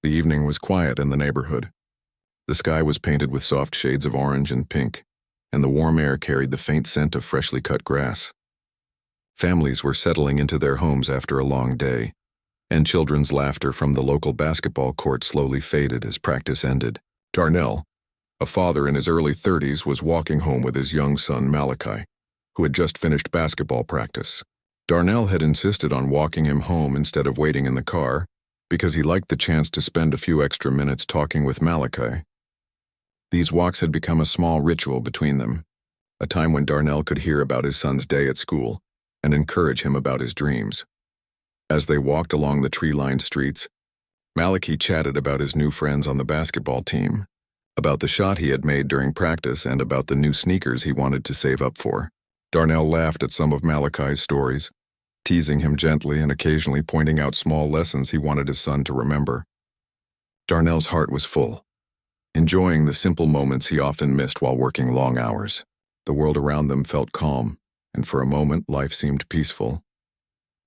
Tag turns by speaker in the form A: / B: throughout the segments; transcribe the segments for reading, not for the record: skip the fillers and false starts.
A: The evening was quiet in the neighborhood. The sky was painted with soft shades of orange and pink, and the warm air carried the faint scent of freshly cut grass. Families were settling into their homes after a long day, and children's laughter from the local basketball court slowly faded as practice ended. Darnell, a father in his early 30s, was walking home with his young son Malachi, who had just finished basketball practice. Darnell had insisted on walking him home instead of waiting in the car because he liked the chance to spend a few extra minutes talking with Malachi. These walks had become a small ritual between them, a time when Darnell could hear about his son's day at school and encourage him about his dreams. As they walked along the tree-lined streets, Malachi chatted about his new friends on the basketball team, about the shot he had made during practice, and about the new sneakers he wanted to save up for. Darnell laughed at some of Malachi's stories, teasing him gently and occasionally pointing out small lessons he wanted his son to remember. Darnell's heart was full, enjoying the simple moments he often missed while working long hours. The world around them felt calm, and for a moment life seemed peaceful.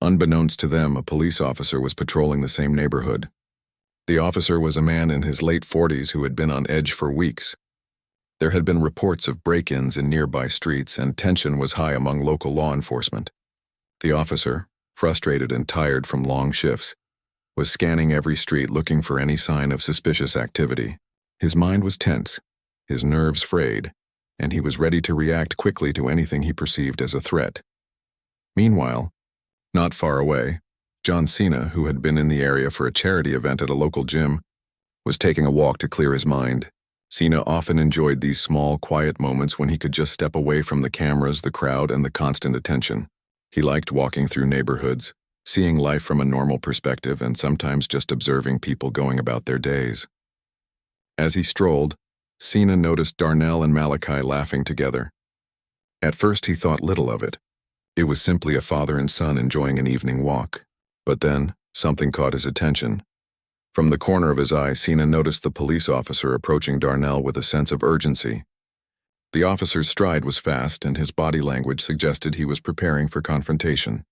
A: Unbeknownst to them, a police officer was patrolling the same neighborhood. The officer was a man in his late 40s who had been on edge for weeks. There had been reports of break-ins in nearby streets, and tension was high among local law enforcement. The officer, frustrated and tired from long shifts, was scanning every street looking for any sign of suspicious activity. His mind was tense, his nerves frayed, and he was ready to react quickly to anything he perceived as a threat. Meanwhile, not far away, Cena, who had been in the area for a charity event at a local gym, was taking a walk to clear his mind. Cena often enjoyed these small, quiet moments when he could just step away from the cameras, the crowd, and the constant attention. He liked walking through neighborhoods, seeing life from a normal perspective, and sometimes just observing people going about their days. As he strolled, Cena noticed Darnell and Malachi laughing together. At first he thought little of it. It was simply a father and son enjoying an evening walk. But then, something caught his attention. From the corner of his eye, Cena noticed the police officer approaching Darnell with a sense of urgency. The officer's stride was fast, and his body language suggested he was preparing for confrontation.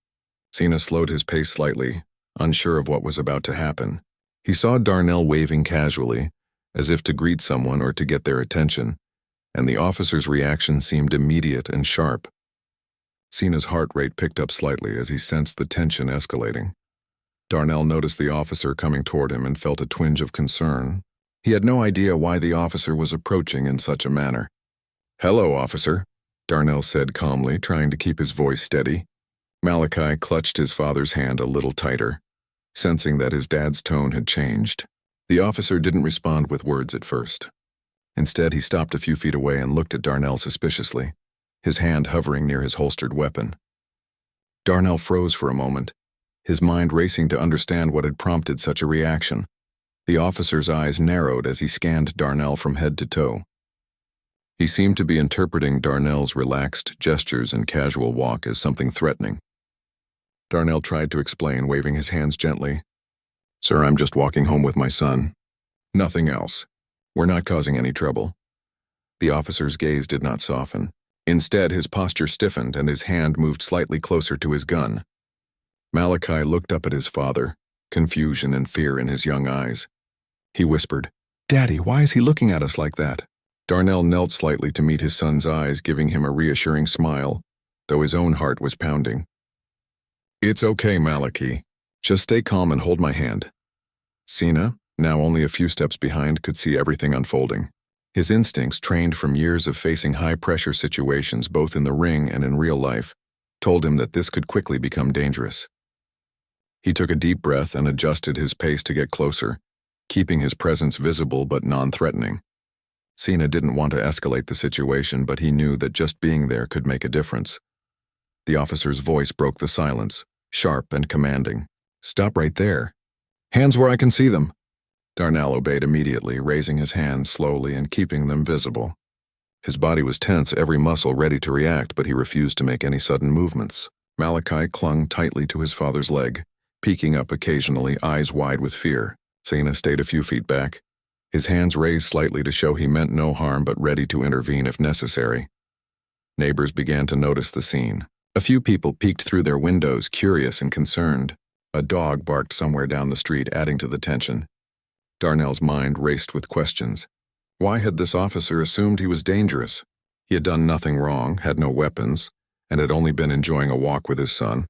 A: Cena slowed his pace slightly, unsure of what was about to happen. He saw Darnell waving casually, as if to greet someone or to get their attention, and the officer's reaction seemed immediate and sharp. Cena's heart rate picked up slightly as he sensed the tension escalating. Darnell noticed the officer coming toward him and felt a twinge of concern. He had no idea why the officer was approaching in such a manner. "Hello, officer," Darnell said calmly, trying to keep his voice steady. Malachi clutched his father's hand a little tighter, sensing that his dad's tone had changed. The officer didn't respond with words at first. Instead, he stopped a few feet away and looked at Darnell suspiciously, his hand hovering near his holstered weapon. Darnell froze for a moment, his mind racing to understand what had prompted such a reaction. The officer's eyes narrowed as he scanned Darnell from head to toe. He seemed to be interpreting Darnell's relaxed gestures and casual walk as something threatening. Darnell tried to explain, waving his hands gently. "Sir, I'm just walking home with my son. Nothing else. We're not causing any trouble." The officer's gaze did not soften. Instead, his posture stiffened and his hand moved slightly closer to his gun. Malachi looked up at his father, confusion and fear in his young eyes. He whispered, "Daddy, why is he looking at us like that?" Darnell knelt slightly to meet his son's eyes, giving him a reassuring smile, though his own heart was pounding. "It's okay, Malachi. Just stay calm and hold my hand." Cena, now only a few steps behind, could see everything unfolding. His instincts, trained from years of facing high-pressure situations both in the ring and in real life, told him that this could quickly become dangerous. He took a deep breath and adjusted his pace to get closer, keeping his presence visible but non-threatening. Cena didn't want to escalate the situation, but he knew that just being there could make a difference. The officer's voice broke the silence, sharp and commanding. "Stop right there. Hands where I can see them." Darnell obeyed immediately, raising his hands slowly and keeping them visible. His body was tense, every muscle ready to react, but he refused to make any sudden movements. Malachi clung tightly to his father's leg, peeking up occasionally, eyes wide with fear. Cena stayed a few feet back, his hands raised slightly to show he meant no harm but ready to intervene if necessary. Neighbors began to notice the scene. A few people peeked through their windows, curious and concerned. A dog barked somewhere down the street, adding to the tension. Darnell's mind raced with questions. Why had this officer assumed he was dangerous? He had done nothing wrong, had no weapons, and had only been enjoying a walk with his son.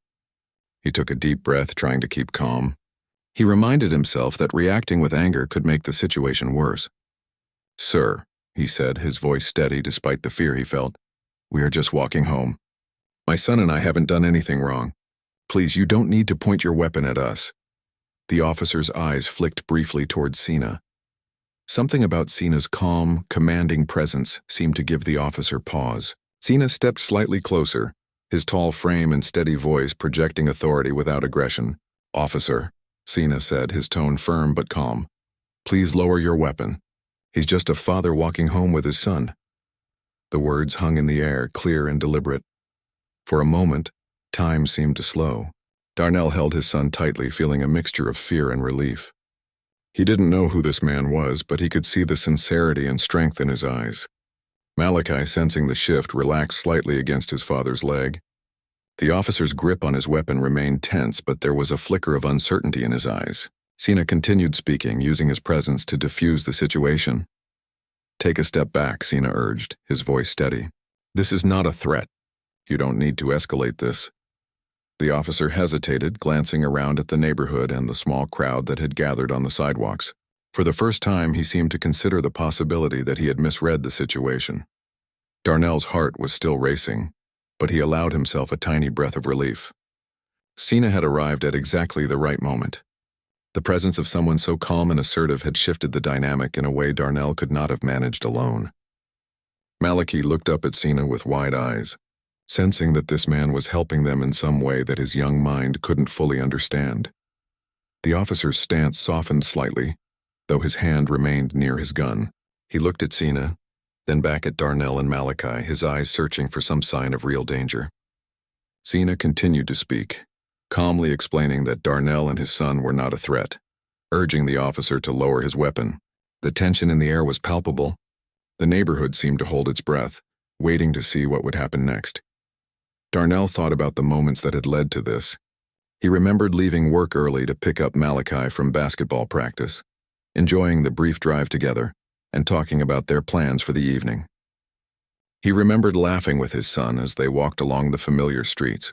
A: He took a deep breath, trying to keep calm. He reminded himself that reacting with anger could make the situation worse. "Sir," he said, his voice steady despite the fear he felt, "we are just walking home. My son and I haven't done anything wrong. Please, you don't need to point your weapon at us." The officer's eyes flicked briefly toward Cena. Something about Cena's calm, commanding presence seemed to give the officer pause. Cena stepped slightly closer, his tall frame and steady voice projecting authority without aggression. "Officer," Cena said, his tone firm but calm, "please lower your weapon. He's just a father walking home with his son." The words hung in the air, clear and deliberate. For a moment, time seemed to slow. Darnell held his son tightly, feeling a mixture of fear and relief. He didn't know who this man was, but he could see the sincerity and strength in his eyes. Malachi, sensing the shift, relaxed slightly against his father's leg. The officer's grip on his weapon remained tense, but there was a flicker of uncertainty in his eyes. Cena continued speaking, using his presence to diffuse the situation. "Take a step back," Cena urged, his voice steady. "This is not a threat. You don't need to escalate this." The officer hesitated, glancing around at the neighborhood and the small crowd that had gathered on the sidewalks. For the first time, he seemed to consider the possibility that he had misread the situation. Darnell's heart was still racing, but he allowed himself a tiny breath of relief. Cena had arrived at exactly the right moment. The presence of someone so calm and assertive had shifted the dynamic in a way Darnell could not have managed alone. Malachi looked up at Cena with wide eyes, sensing that this man was helping them in some way that his young mind couldn't fully understand. The officer's stance softened slightly, though his hand remained near his gun. He looked at Cena, then back at Darnell and Malachi, his eyes searching for some sign of real danger. Cena continued to speak, calmly explaining that Darnell and his son were not a threat, urging the officer to lower his weapon. The tension in the air was palpable. The neighborhood seemed to hold its breath, waiting to see what would happen next. Darnell thought about the moments that had led to this. He remembered leaving work early to pick up Malachi from basketball practice, enjoying the brief drive together, and talking about their plans for the evening. He remembered laughing with his son as they walked along the familiar streets.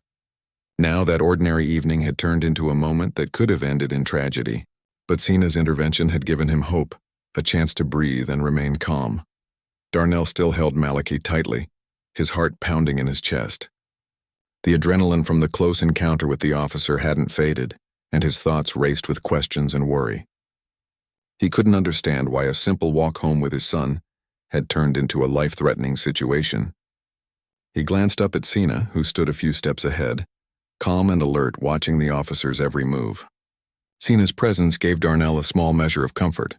A: Now that ordinary evening had turned into a moment that could have ended in tragedy, but Cena's intervention had given him hope, a chance to breathe and remain calm. Darnell still held Malachi tightly, his heart pounding in his chest. The adrenaline from the close encounter with the officer hadn't faded, and his thoughts raced with questions and worry. He couldn't understand why a simple walk home with his son had turned into a life-threatening situation. He glanced up at Cena, who stood a few steps ahead, calm and alert, watching the officer's every move. Cena's presence gave Darnell a small measure of comfort,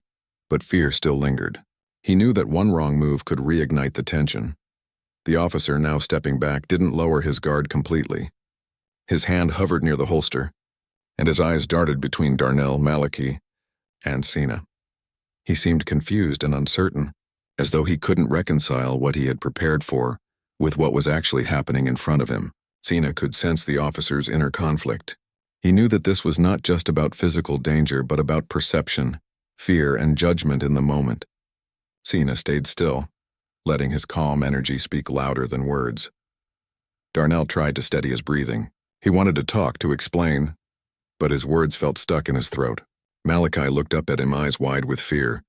A: but fear still lingered. He knew that one wrong move could reignite the tension. The officer, now stepping back, didn't lower his guard completely. His hand hovered near the holster, and his eyes darted between Darnell, Malachi, and Cena. He seemed confused and uncertain, as though he couldn't reconcile what he had prepared for with what was actually happening in front of him. Cena could sense the officer's inner conflict. He knew that this was not just about physical danger, but about perception, fear, and judgment in the moment. Cena stayed still, letting his calm energy speak louder than words. Darnell tried to steady his breathing. He wanted to talk, to explain, but his words felt stuck in his throat. Malachi looked up at him, eyes wide with fear.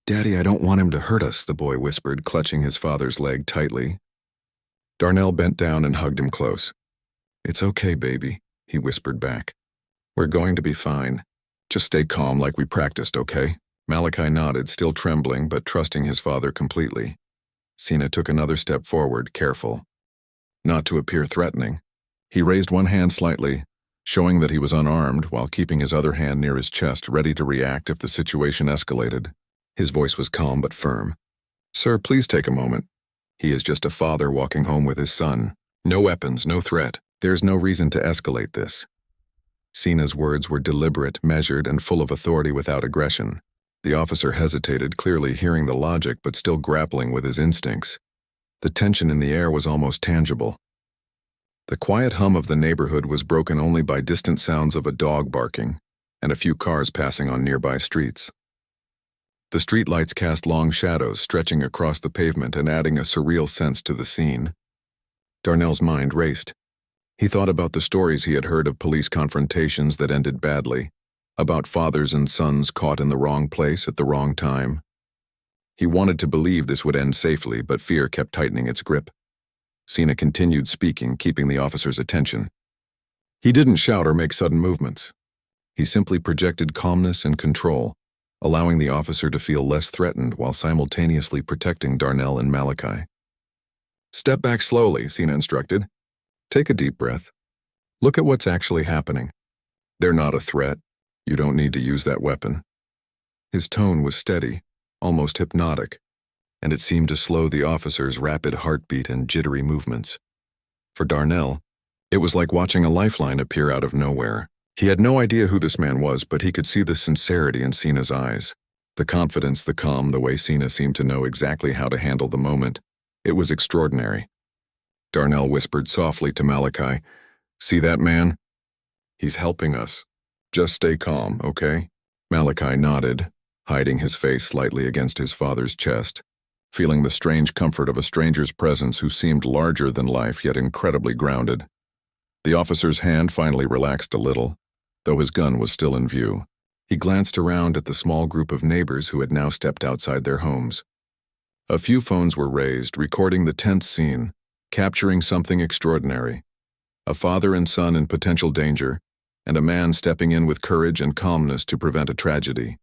A: "Daddy, I don't want him to hurt us," the boy whispered, clutching his father's leg tightly. Darnell bent down and hugged him close. "It's okay, baby," he whispered back. "We're going to be fine. Just stay calm like we practiced, okay?" Malachi nodded, still trembling but trusting his father completely. Cena took another step forward, careful, not to appear threatening. He raised one hand slightly, showing that he was unarmed, while keeping his other hand near his chest, ready to react if the situation escalated. His voice was calm but firm. "Sir, please take a moment. He is just a father walking home with his son. No weapons, no threat. There's no reason to escalate this." Cena's words were deliberate, measured, and full of authority without aggression. The officer hesitated, clearly hearing the logic but still grappling with his instincts. The tension in the air was almost tangible. The quiet hum of the neighborhood was broken only by distant sounds of a dog barking and a few cars passing on nearby streets. The streetlights cast long shadows stretching across the pavement and adding a surreal sense to the scene. Darnell's mind raced. He thought about the stories he had heard of police confrontations that ended badly, about fathers and sons caught in the wrong place at the wrong time. He wanted to believe this would end safely, but fear kept tightening its grip. Cena continued speaking, keeping the officer's attention. He didn't shout or make sudden movements. He simply projected calmness and control, allowing the officer to feel less threatened while simultaneously protecting Darnell and Malachi. "Step back slowly," Cena instructed. "Take a deep breath. Look at what's actually happening. They're not a threat. You don't need to use that weapon." His tone was steady, almost hypnotic, and it seemed to slow the officer's rapid heartbeat and jittery movements. For Darnell, it was like watching a lifeline appear out of nowhere. He had no idea who this man was, but he could see the sincerity in Cena's eyes, the confidence, the calm, the way Cena seemed to know exactly how to handle the moment. It was extraordinary. Darnell whispered softly to Malachi, "See that man? He's helping us. Just stay calm, okay?" Malachi nodded, hiding his face slightly against his father's chest, feeling the strange comfort of a stranger's presence who seemed larger than life yet incredibly grounded. The officer's hand finally relaxed a little, though his gun was still in view. He glanced around at the small group of neighbors who had now stepped outside their homes. A few phones were raised, recording the tense scene, capturing something extraordinary. A father and son in potential danger, and a man stepping in with courage and calmness to prevent a tragedy.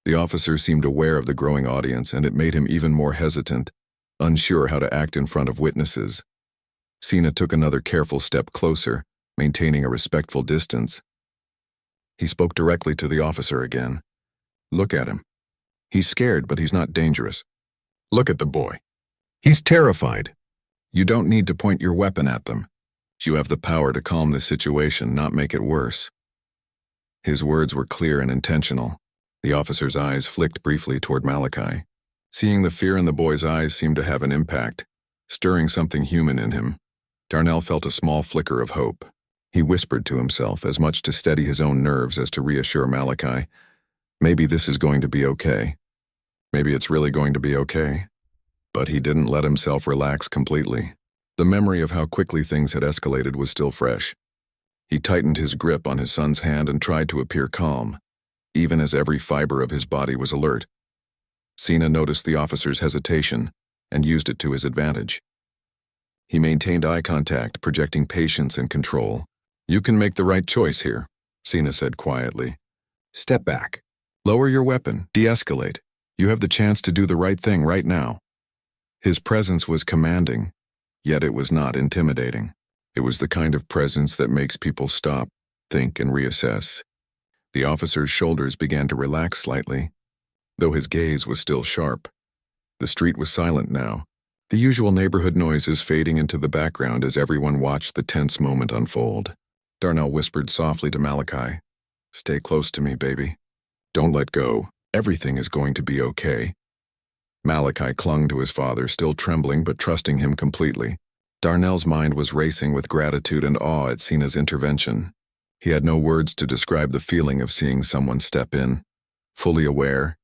A: The officer seemed aware of the growing audience, and it made him even more hesitant, unsure how to act in front of witnesses. Cena took another careful step closer, maintaining a respectful distance. He spoke directly to the officer again. "Look at him. He's scared, but he's not dangerous. Look at the boy. He's terrified. You don't need to point your weapon at them. You have the power to calm the situation, not make it worse." His words were clear and intentional. The officer's eyes flicked briefly toward Malachi. Seeing the fear in the boy's eyes seemed to have an impact, stirring something human in him. Darnell felt a small flicker of hope. He whispered to himself, as much to steady his own nerves as to reassure Malachi, "Maybe this is going to be okay. Maybe it's really going to be okay." But he didn't let himself relax completely. The memory of how quickly things had escalated was still fresh. He tightened his grip on his son's hand and tried to appear calm, even as every fiber of his body was alert. Cena noticed the officer's hesitation and used it to his advantage. He maintained eye contact, projecting patience and control. "You can make the right choice here," Cena said quietly. "Step back. Lower your weapon. De-escalate. You have the chance to do the right thing right now." His presence was commanding, yet it was not intimidating. It was the kind of presence that makes people stop, think, and reassess. The officer's shoulders began to relax slightly, though his gaze was still sharp. The street was silent now, the usual neighborhood noises fading into the background as everyone watched the tense moment unfold. Darnell whispered softly to Malachi, "Stay close to me, baby. Don't let go. Everything is going to be okay." Malachi clung to his father, still trembling but trusting him completely. Darnell's mind was racing with gratitude and awe at Cena's intervention. He had no words to describe the feeling of seeing someone step in, fully aware,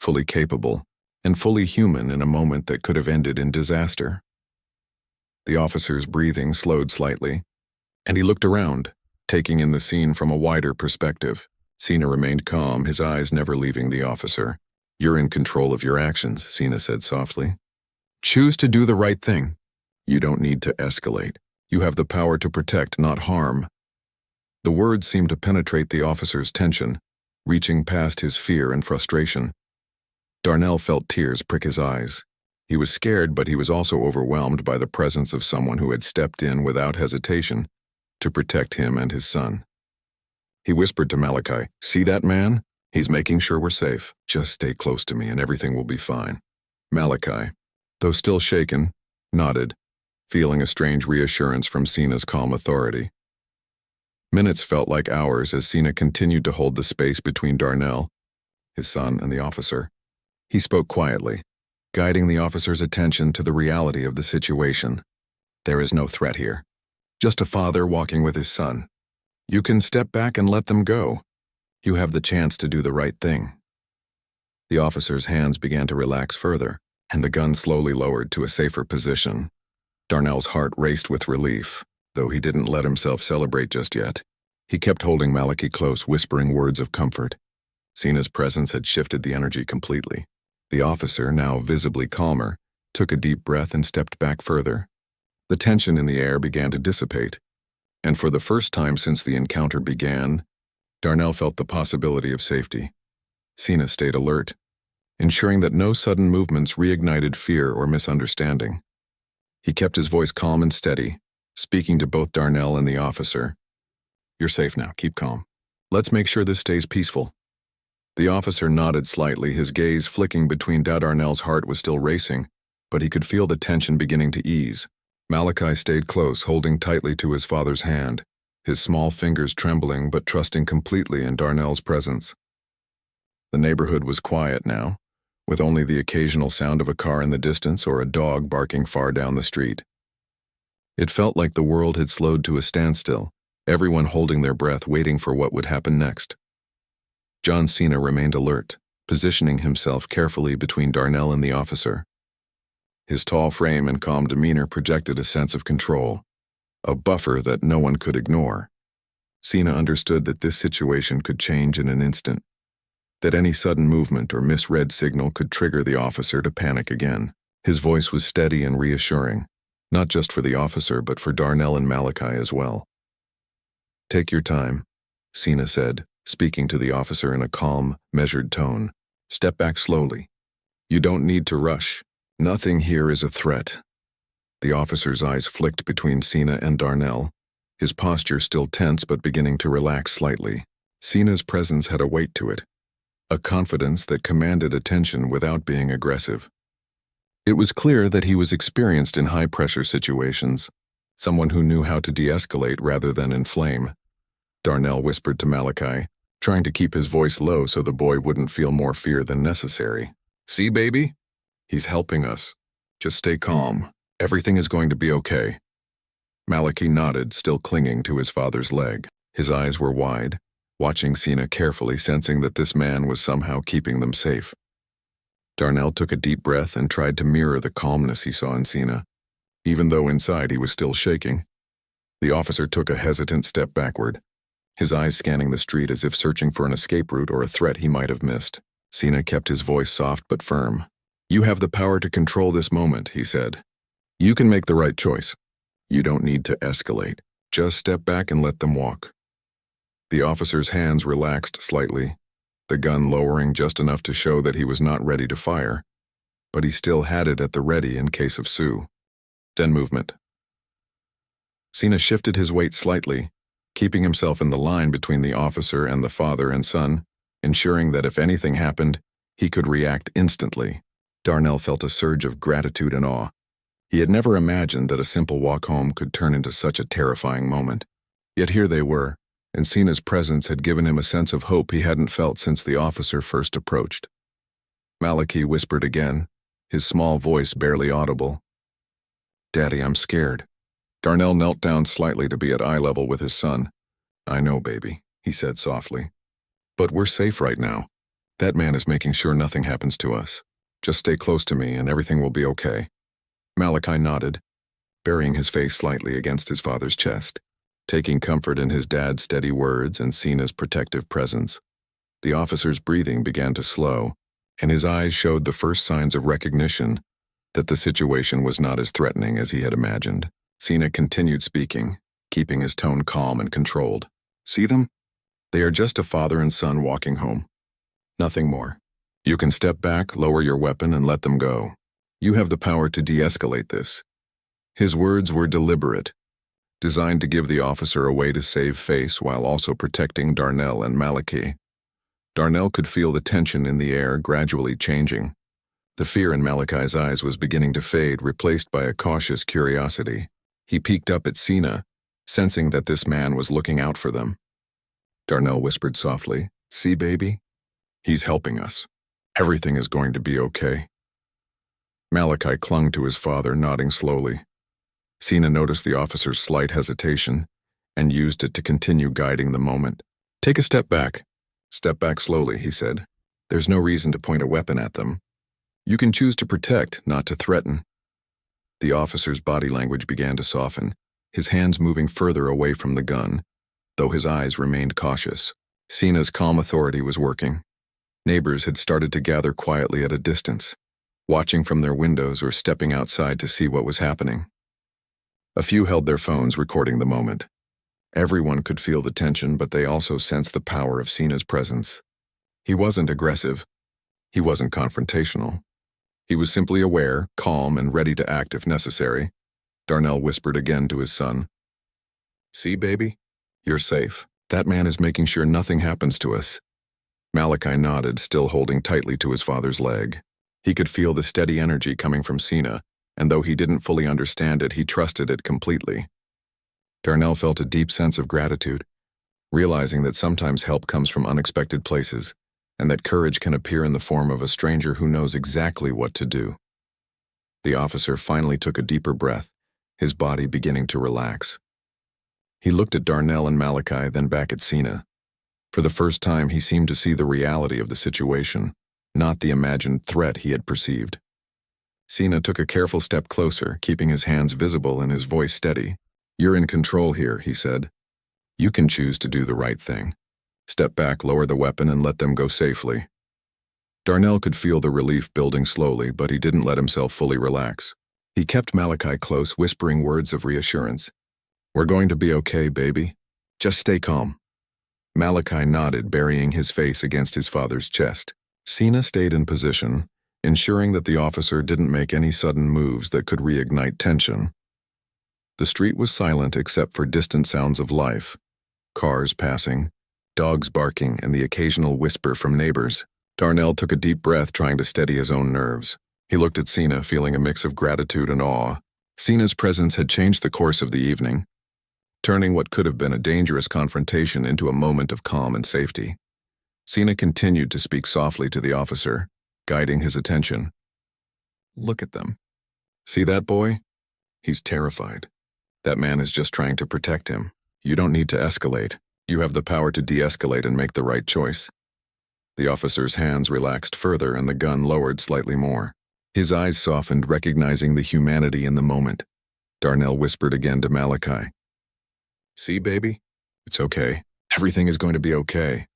A: fully capable, and fully human in a moment that could have ended in disaster. The officer's breathing slowed slightly, and he looked around, taking in the scene from a wider perspective. Cena remained calm, his eyes never leaving the officer. "You're in control of your actions," Cena said softly. "Choose to do the right thing. You don't need to escalate. You have the power to protect, not harm." The words seemed to penetrate the officer's tension, reaching past his fear and frustration. Darnell felt tears prick his eyes. He was scared, but he was also overwhelmed by the presence of someone who had stepped in without hesitation to protect him and his son. He whispered to Malachi, "See that man? He's making sure we're safe. Just stay close to me and everything will be fine." Malachi, though still shaken, nodded, feeling a strange reassurance from Cena's calm authority. Minutes felt like hours as Cena continued to hold the space between Darnell, his son, and the officer. He spoke quietly, guiding the officer's attention to the reality of the situation. "There is no threat here. Just a father walking with his son. You can step back and let them go. You have the chance to do the right thing." The officer's hands began to relax further, and the gun slowly lowered to a safer position. Darnell's heart raced with relief, though he didn't let himself celebrate just yet. He kept holding Malachi close, whispering words of comfort. Cena's presence had shifted the energy completely. The officer, now visibly calmer, took a deep breath and stepped back further. The tension in the air began to dissipate, and for the first time since the encounter began, Darnell felt the possibility of safety. Cena stayed alert, ensuring that no sudden movements reignited fear or misunderstanding. He kept his voice calm and steady, speaking to both Darnell and the officer. "You're safe now, keep calm. Let's make sure this stays peaceful." The officer nodded slightly, his gaze flicking between. Darnell's heart was still racing, but he could feel the tension beginning to ease. Malachi stayed close, holding tightly to his father's hand, his small fingers trembling but trusting completely in Darnell's presence. The neighborhood was quiet now, with only the occasional sound of a car in the distance or a dog barking far down the street. It felt like the world had slowed to a standstill, everyone holding their breath, waiting for what would happen next. John Cena remained alert, positioning himself carefully between Darnell and the officer. His tall frame and calm demeanor projected a sense of control, a buffer that no one could ignore. Cena understood that this situation could change in an instant, that any sudden movement or misread signal could trigger the officer to panic again. His voice was steady and reassuring, not just for the officer but for Darnell and Malachi as well. "Take your time," Cena said, speaking to the officer in a calm, measured tone. "Step back slowly. You don't need to rush. Nothing here is a threat." The officer's eyes flicked between Cena and Darnell, his posture still tense but beginning to relax slightly. Cena's presence had a weight to it, a confidence that commanded attention without being aggressive. It was clear that he was experienced in high-pressure situations, someone who knew how to de-escalate rather than inflame. Darnell whispered to Malachi, trying to keep his voice low so the boy wouldn't feel more fear than necessary. "See, baby? He's helping us. Just stay calm. Everything is going to be okay." Malachi nodded, still clinging to his father's leg. His eyes were wide, watching Cena carefully, sensing that this man was somehow keeping them safe. Darnell took a deep breath and tried to mirror the calmness he saw in Cena, even though inside he was still shaking. The officer took a hesitant step backward, his eyes scanning the street as if searching for an escape route or a threat he might have missed. Cena kept his voice soft but firm. "You have the power to control this moment," he said. "You can make the right choice. You don't need to escalate. Just step back and let them walk." The officer's hands relaxed slightly, the gun lowering just enough to show that he was not ready to fire, but he still had it at the ready in case of Sue. Then movement. Cena shifted his weight slightly, keeping himself in the line between the officer and the father and son, ensuring that if anything happened, he could react instantly. Darnell felt a surge of gratitude and awe. He had never imagined that a simple walk home could turn into such a terrifying moment. Yet here they were, and Cena's presence had given him a sense of hope he hadn't felt since the officer first approached. Malachi whispered again, his small voice barely audible. "Daddy, I'm scared." Darnell knelt down slightly to be at eye level with his son. "I know, baby," he said softly. "But we're safe right now. That man is making sure nothing happens to us. Just stay close to me and everything will be okay." Malachi nodded, burying his face slightly against his father's chest, taking comfort in his dad's steady words and Cena's protective presence. The officer's breathing began to slow, and his eyes showed the first signs of recognition that the situation was not as threatening as he had imagined. Cena continued speaking, keeping his tone calm and controlled. "See them? They are just a father and son walking home. Nothing more. You can step back, lower your weapon, and let them go. You have the power to de-escalate this." His words were deliberate, designed to give the officer a way to save face while also protecting Darnell and Malachi. Darnell could feel the tension in the air gradually changing. The fear in Malachi's eyes was beginning to fade, replaced by a cautious curiosity. He peeked up at Cena, sensing that this man was looking out for them. Darnell whispered softly, "See, baby? He's helping us. Everything is going to be okay." Malachi clung to his father, nodding slowly. Cena noticed the officer's slight hesitation and used it to continue guiding the moment. "Take a step back. Step back slowly," he said. There's no reason to point a weapon at them. You can choose to protect, not to threaten. The officer's body language began to soften, his hands moving further away from the gun, though his eyes remained cautious. Cena's calm authority was working. Neighbors had started to gather quietly at a distance, watching from their windows or stepping outside to see what was happening. A few held their phones recording the moment. Everyone could feel the tension, but they also sensed the power of Cena's presence. He wasn't aggressive. He wasn't confrontational. He was simply aware, calm, and ready to act if necessary. Darnell whispered again to his son. "See, baby? You're safe. That man is making sure nothing happens to us." Malachi nodded, still holding tightly to his father's leg. He could feel the steady energy coming from Cena, and though he didn't fully understand it, he trusted it completely. Darnell felt a deep sense of gratitude, realizing that sometimes help comes from unexpected places, and that courage can appear in the form of a stranger who knows exactly what to do. The officer finally took a deeper breath, his body beginning to relax. He looked at Darnell and Malachi, then back at Cena. For the first time, he seemed to see the reality of the situation, not the imagined threat he had perceived. Cena took a careful step closer, keeping his hands visible and his voice steady. "You're in control here," he said. "You can choose to do the right thing. Step back, lower the weapon, and let them go safely." Darnell could feel the relief building slowly, but he didn't let himself fully relax. He kept Malachi close, whispering words of reassurance. "We're going to be okay, baby. Just stay calm." Malachi nodded, burying his face against his father's chest. Cena stayed in position, ensuring that the officer didn't make any sudden moves that could reignite tension. The street was silent except for distant sounds of life, cars passing, dogs barking, and the occasional whisper from neighbors. Darnell took a deep breath, trying to steady his own nerves. He looked at Cena, feeling a mix of gratitude and awe. Cena's presence had changed the course of the evening, turning what could have been a dangerous confrontation into a moment of calm and safety. Cena continued to speak softly to the officer, guiding his attention. "Look at them. See that boy? He's terrified. That man is just trying to protect him. You don't need to escalate. You have the power to de-escalate and make the right choice." The officer's hands relaxed further and the gun lowered slightly more. His eyes softened, recognizing the humanity in the moment. Darnell whispered again to Malachi. "See, baby? It's okay. Everything is going to be okay."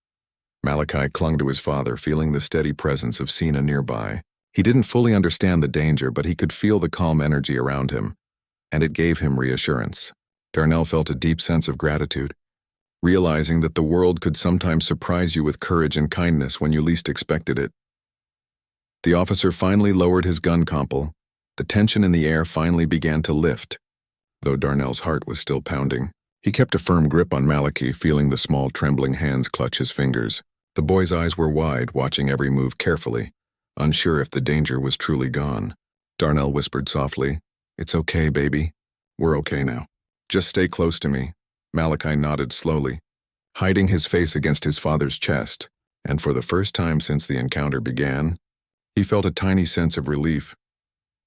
A: Malachi clung to his father, feeling the steady presence of Cena nearby. He didn't fully understand the danger, but he could feel the calm energy around him, and it gave him reassurance. Darnell felt a deep sense of gratitude, realizing that the world could sometimes surprise you with courage and kindness when you least expected it. The officer finally lowered his gun comple. The tension in the air finally began to lift, though Darnell's heart was still pounding. He kept a firm grip on Malachi, feeling the small trembling hands clutch his fingers. The boy's eyes were wide, watching every move carefully, unsure if the danger was truly gone. Darnell whispered softly, "It's okay, baby. We're okay now. Just stay close to me." Malachi nodded slowly, hiding his face against his father's chest, and for the first time since the encounter began, he felt a tiny sense of relief.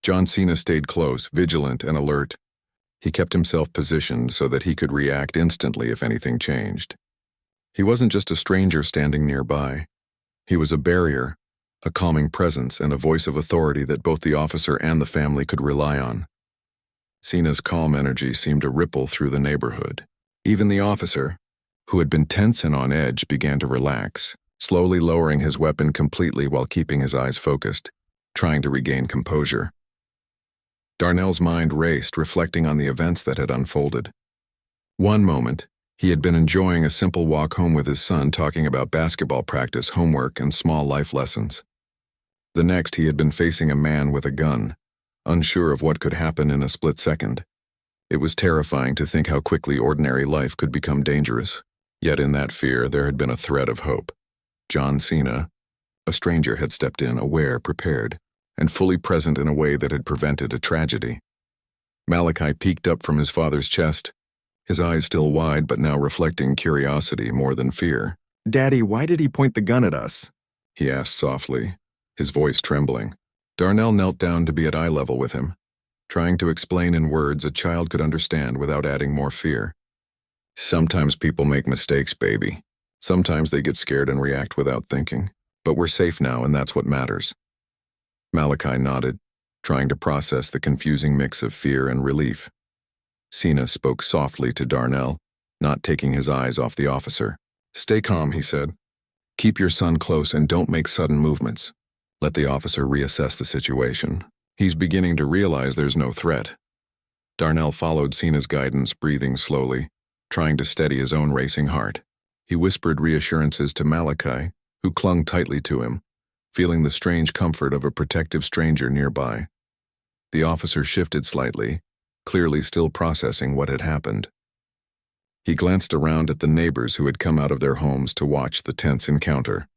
A: John Cena stayed close, vigilant and alert. He kept himself positioned so that he could react instantly if anything changed. He wasn't just a stranger standing nearby. He was a barrier, a calming presence, and a voice of authority that both the officer and the family could rely on. Cena's calm energy seemed to ripple through the neighborhood. Even the officer, who had been tense and on edge, began to relax, slowly lowering his weapon completely while keeping his eyes focused, trying to regain composure. Darnell's mind raced, reflecting on the events that had unfolded. One moment, he had been enjoying a simple walk home with his son, talking about basketball practice, homework, and small life lessons. The next, he had been facing a man with a gun, unsure of what could happen in a split second. It was terrifying to think how quickly ordinary life could become dangerous. Yet in that fear, there had been a thread of hope. John Cena, a stranger, had stepped in, aware, prepared, and fully present in a way that had prevented a tragedy. Malachi peeked up from his father's chest, his eyes still wide but now reflecting curiosity more than fear. "Daddy, why did he point the gun at us?" he asked softly, his voice trembling. Darnell knelt down to be at eye level with him, trying to explain in words a child could understand without adding more fear. "Sometimes people make mistakes, baby. Sometimes they get scared and react without thinking. But we're safe now, and that's what matters. Malachi nodded, trying to process the confusing mix of fear and relief. Cena spoke softly to Darnell, not taking his eyes off the officer. "Stay calm," he said. "Keep your son close and don't make sudden movements. Let the officer reassess the situation. He's beginning to realize there's no threat." Darnell followed Cena's guidance, breathing slowly, trying to steady his own racing heart. He whispered reassurances to Malachi, who clung tightly to him, feeling the strange comfort of a protective stranger nearby. The officer shifted slightly, clearly still processing what had happened. He glanced around at the neighbors who had come out of their homes to watch the tense encounter.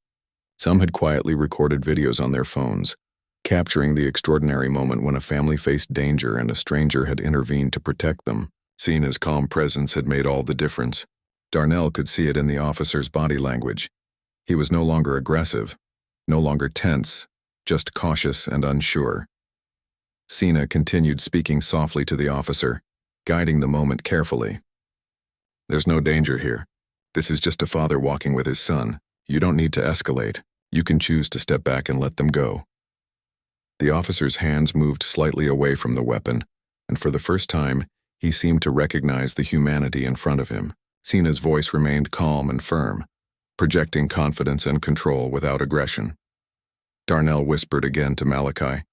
A: Some had quietly recorded videos on their phones, capturing the extraordinary moment when a family faced danger and a stranger had intervened to protect them. Cena's calm presence had made all the difference. Darnell could see it in the officer's body language. He was no longer aggressive, no longer tense, just cautious and unsure. Cena continued speaking softly to the officer, guiding the moment carefully. "There's no danger here. This is just a father walking with his son. You don't need to escalate. You can choose to step back and let them go." The officer's hands moved slightly away from the weapon, and for the first time, he seemed to recognize the humanity in front of him. Cena's voice remained calm and firm, projecting confidence and control without aggression. Darnell whispered again to Malachi,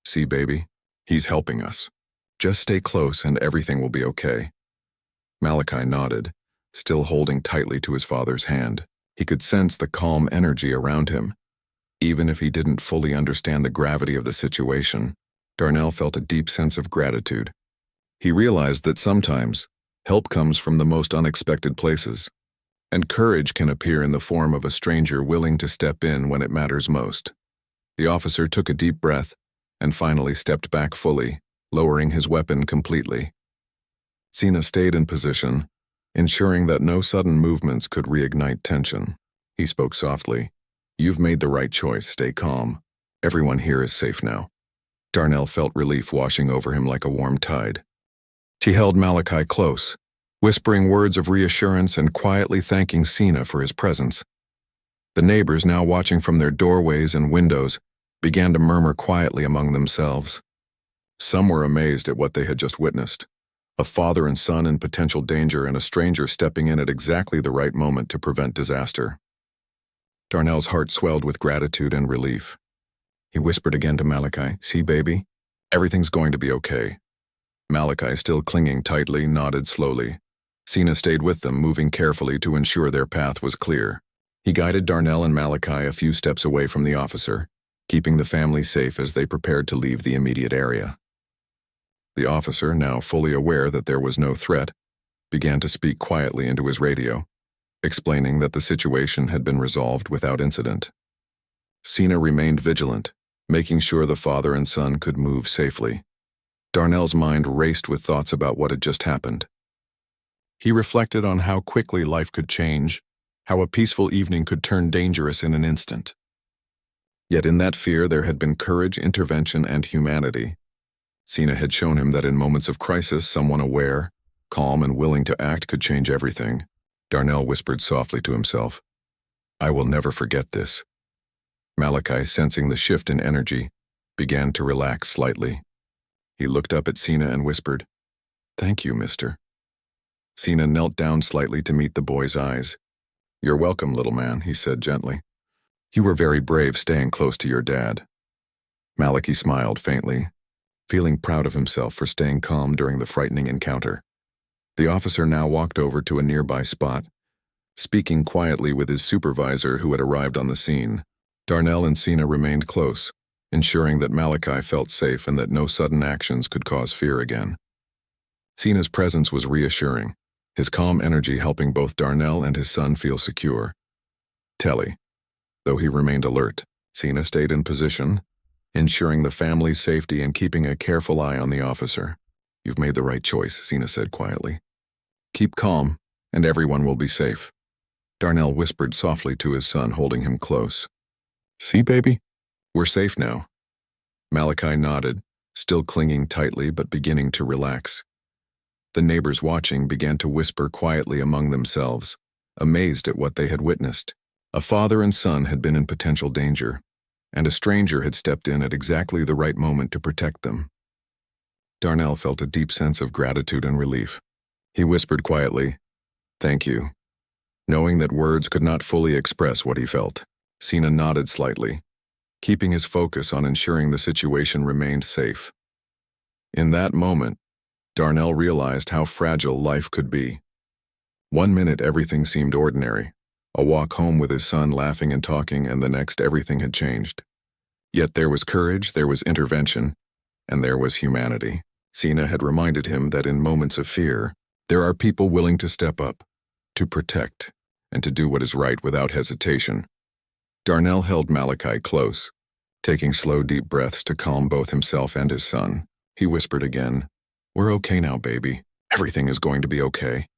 A: "See, baby, he's helping us. Just stay close and everything will be okay." Malachi nodded, still holding tightly to his father's hand. He could sense the calm energy around him. Even if he didn't fully understand the gravity of the situation, Darnell felt a deep sense of gratitude. He realized that sometimes, help comes from the most unexpected places, and courage can appear in the form of a stranger willing to step in when it matters most. The officer took a deep breath and finally stepped back fully, lowering his weapon completely. Cena stayed in position, ensuring that no sudden movements could reignite tension. He spoke softly, "You've made the right choice. Stay calm. Everyone here is safe now." Darnell felt relief washing over him like a warm tide. He held Malachi close, whispering words of reassurance and quietly thanking Cena for his presence. The neighbors, now watching from their doorways and windows, began to murmur quietly among themselves. Some were amazed at what they had just witnessed. A father and son in potential danger and a stranger stepping in at exactly the right moment to prevent disaster. Darnell's heart swelled with gratitude and relief. He whispered again to Malachi, "See, baby, everything's going to be okay." Malachi, still clinging tightly, nodded slowly. Cena stayed with them, moving carefully to ensure their path was clear. He guided Darnell and Malachi a few steps away from the officer, keeping the family safe as they prepared to leave the immediate area. The officer, now fully aware that there was no threat, began to speak quietly into his radio, explaining that the situation had been resolved without incident. Cena remained vigilant, making sure the father and son could move safely. Darnell's mind raced with thoughts about what had just happened. He reflected on how quickly life could change, how a peaceful evening could turn dangerous in an instant. Yet in that fear there had been courage, intervention, and humanity. Cena had shown him that in moments of crisis, someone aware, calm, and willing to act could change everything. Darnell whispered softly to himself, "I will never forget this." Malachi, sensing the shift in energy, began to relax slightly. He looked up at Cena and whispered, "Thank you, mister." Cena knelt down slightly to meet the boy's eyes. "You're welcome, little man," he said gently. "You were very brave staying close to your dad." Malachi smiled faintly, feeling proud of himself for staying calm during the frightening encounter. The officer now walked over to a nearby spot, speaking quietly with his supervisor who had arrived on the scene. Darnell and Cena remained close, ensuring that Malachi felt safe and that no sudden actions could cause fear again. Cena's presence was reassuring, his calm energy helping both Darnell and his son feel secure. Though he remained alert, Cena stayed in position, ensuring the family's safety and keeping a careful eye on the officer. "You've made the right choice," Cena said quietly. "Keep calm, and everyone will be safe." Darnell whispered softly to his son, holding him close. "See, baby? We're safe now." Malachi nodded, still clinging tightly but beginning to relax. The neighbors watching began to whisper quietly among themselves, amazed at what they had witnessed. A father and son had been in potential danger, and a stranger had stepped in at exactly the right moment to protect them. Darnell felt a deep sense of gratitude and relief. He whispered quietly, "Thank you," knowing that words could not fully express what he felt. Cena nodded slightly, keeping his focus on ensuring the situation remained safe. In that moment, Darnell realized how fragile life could be. One minute everything seemed ordinary, a walk home with his son laughing and talking, and the next everything had changed. Yet there was courage, there was intervention, and there was humanity. Cena had reminded him that in moments of fear, there are people willing to step up, to protect, and to do what is right without hesitation. Darnell held Malachi close, taking slow, deep breaths to calm both himself and his son. He whispered again, "We're okay now, baby. Everything is going to be okay."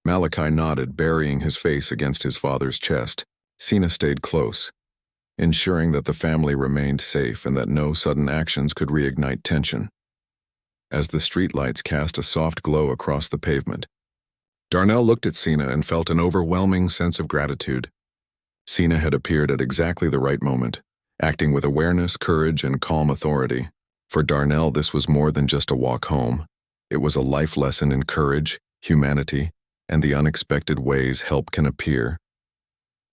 A: Malachi nodded, burying his face against his father's chest. Cena stayed close, ensuring that the family remained safe and that no sudden actions could reignite tension. As the streetlights cast a soft glow across the pavement, Darnell looked at Cena and felt an overwhelming sense of gratitude. Cena had appeared at exactly the right moment, acting with awareness, courage, and calm authority. For Darnell, this was more than just a walk home. It was a life lesson in courage, humanity, and the unexpected ways help can appear.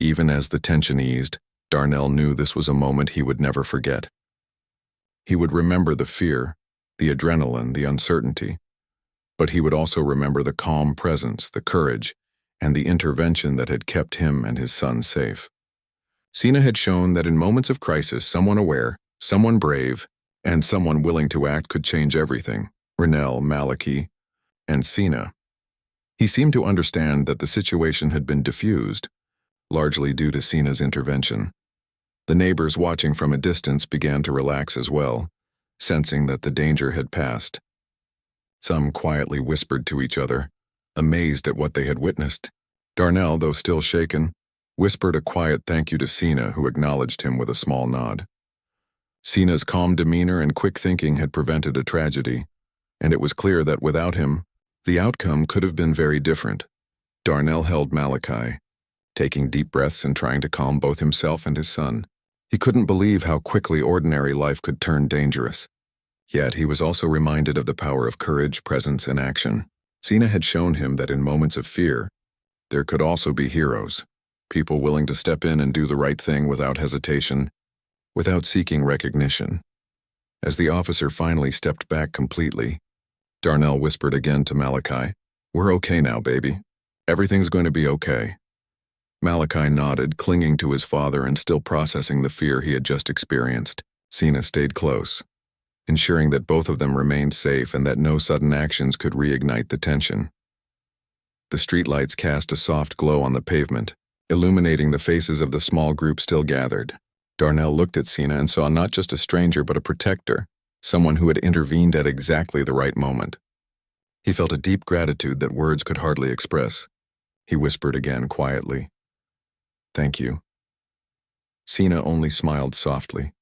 A: Even as the tension eased, Darnell knew this was a moment he would never forget. He would remember the fear, the adrenaline, the uncertainty, but he would also remember the calm presence, the courage, and the intervention that had kept him and his son safe. Cena had shown that in moments of crisis, someone aware, someone brave, and someone willing to act could change everything. Darnell, Malachi, and Cena. He seemed to understand that the situation had been diffused, largely due to Cena's intervention. The neighbors watching from a distance began to relax as well, sensing that the danger had passed. Some quietly whispered to each other, amazed at what they had witnessed. Darnell, though still shaken, whispered a quiet thank you to Cena, who acknowledged him with a small nod. Cena's calm demeanor and quick thinking had prevented a tragedy, and it was clear that without him, the outcome could have been very different. Darnell held Malachi, taking deep breaths and trying to calm both himself and his son. He couldn't believe how quickly ordinary life could turn dangerous. Yet he was also reminded of the power of courage, presence, and action. Cena had shown him that in moments of fear, there could also be heroes, people willing to step in and do the right thing without hesitation, without seeking recognition. As the officer finally stepped back completely, Darnell whispered again to Malachi, "We're okay now, baby. Everything's going to be okay." Malachi nodded, clinging to his father and still processing the fear he had just experienced. Cena stayed close, ensuring that both of them remained safe and that no sudden actions could reignite the tension. The streetlights cast a soft glow on the pavement, illuminating the faces of the small group still gathered. Darnell looked at Cena and saw not just a stranger but a protector, someone who had intervened at exactly the right moment. He felt a deep gratitude that words could hardly express. He whispered again quietly, "Thank you." Cena only smiled softly,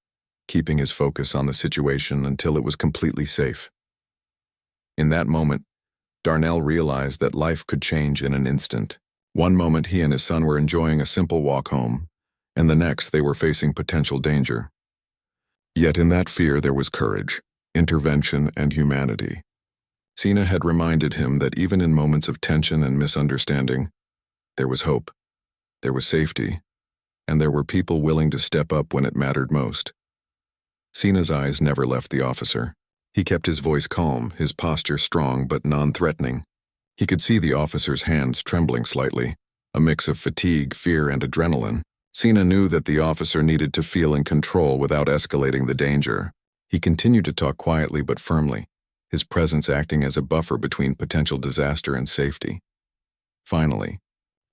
A: keeping his focus on the situation until it was completely safe. In that moment, Darnell realized that life could change in an instant. One moment he and his son were enjoying a simple walk home, and the next they were facing potential danger. Yet in that fear there was courage, intervention, and humanity. Cena had reminded him that even in moments of tension and misunderstanding, there was hope, there was safety, and there were people willing to step up when it mattered most. Cena's eyes never left the officer. He kept his voice calm, his posture strong but non-threatening. He could see the officer's hands trembling slightly, a mix of fatigue, fear, and adrenaline. Cena knew that the officer needed to feel in control without escalating the danger. He continued to talk quietly but firmly, his presence acting as a buffer between potential disaster and safety. Finally,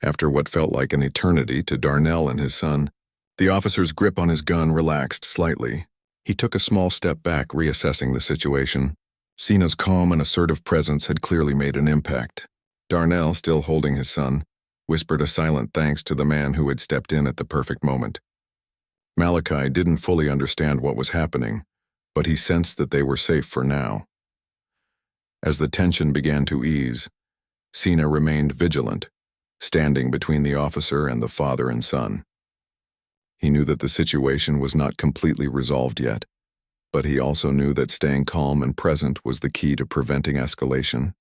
A: after what felt like an eternity to Darnell and his son, the officer's grip on his gun relaxed slightly. He took a small step back, reassessing the situation. Cena's calm and assertive presence had clearly made an impact. Darnell, still holding his son, whispered a silent thanks to the man who had stepped in at the perfect moment. Malachi didn't fully understand what was happening, but he sensed that they were safe for now. As the tension began to ease, Cena remained vigilant, standing between the officer and the father and son. He knew that the situation was not completely resolved yet, but he also knew that staying calm and present was the key to preventing escalation.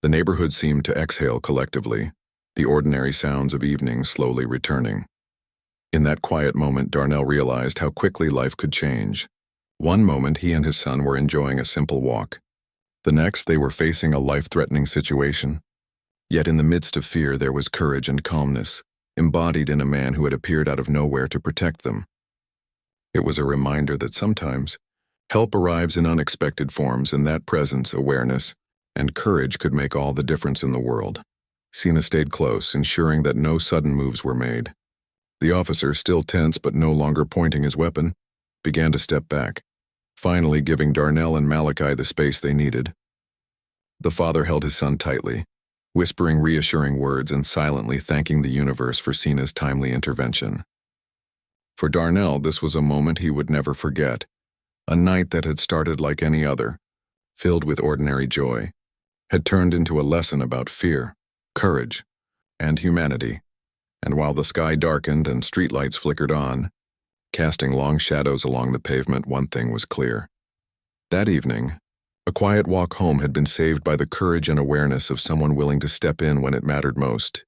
A: The neighborhood seemed to exhale collectively, the ordinary sounds of evening slowly returning. In that quiet moment, Darnell realized how quickly life could change. One moment, he and his son were enjoying a simple walk. The next, they were facing a life-threatening situation. Yet in the midst of fear, there was courage and calmness, embodied in a man who had appeared out of nowhere to protect them. It was a reminder that sometimes help arrives in unexpected forms, and that presence, awareness, and courage could make all the difference in the world. Cena stayed close, ensuring that no sudden moves were made. The officer, still tense but no longer pointing his weapon, began to step back, finally giving Darnell and Malachi the space they needed. The father held his son tightly, whispering reassuring words and silently thanking the universe for Cena's timely intervention. For Darnell, this was a moment he would never forget, a night that had started like any other, filled with ordinary joy, had turned into a lesson about fear, courage, and humanity. And while the sky darkened and streetlights flickered on, casting long shadows along the pavement, one thing was clear. That evening, a quiet walk home had been saved by the courage and awareness of someone willing to step in when it mattered most.